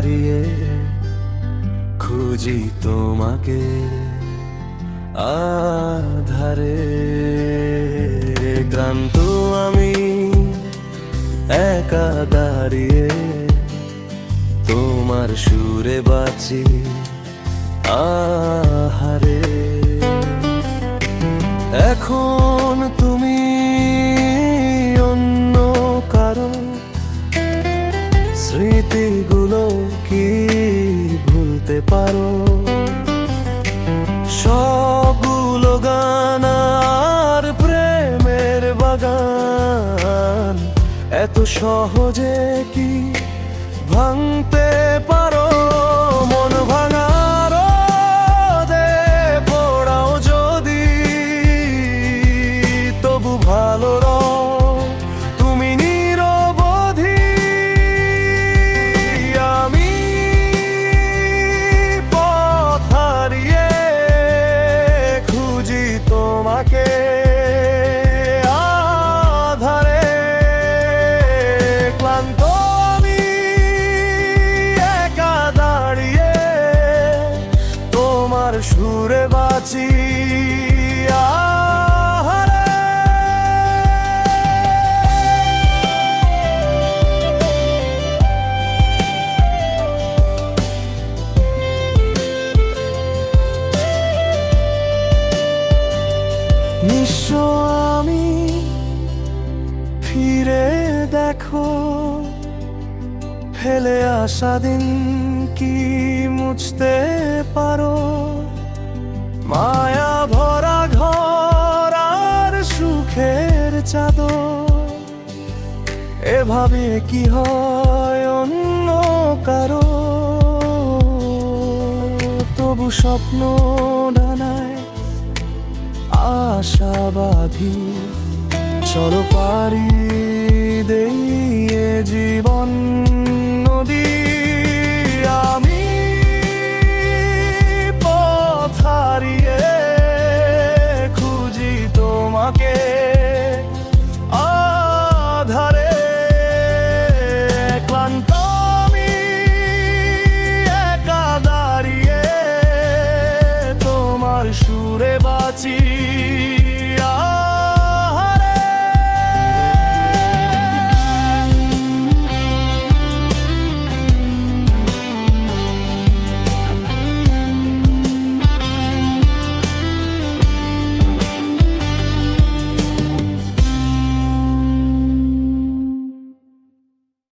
দাঁড়িয়ে খুঁজি তোমাকে আধারে। ক্লান্ত আমি একা দাঁড়িয়ে তোমার সুরে বাঁচি আহারে। এখন তুমি অন্য কারো, স্মৃতিগুলো কি ভুলতে পারো? সবগুলো গান আর প্রেমের বাগান এত সহজে কি ভাঙতে পারো? মন ভাঙার রোদে পোড়াও যদি, তবু ভালো তুমি নিরবধি। আমি পথ হারিয়ে খুঁজি তোমাকে আধারে। ক্লান্ত আমি একা দাঁড়িয়ে তোমার সুরে বাঁচি আহারে। নিঃস্ব আমি ফিরে দেখো, ফেলে আসা দিন কি মুছতে পারো? মায়া ভরা ঘর আর সুখের চাদর, এভাবে কি হয় অন্য কারো? তবু স্বপ্ন ডানায় আশা বাঁধি, চলো পারি দেই এ জীবন।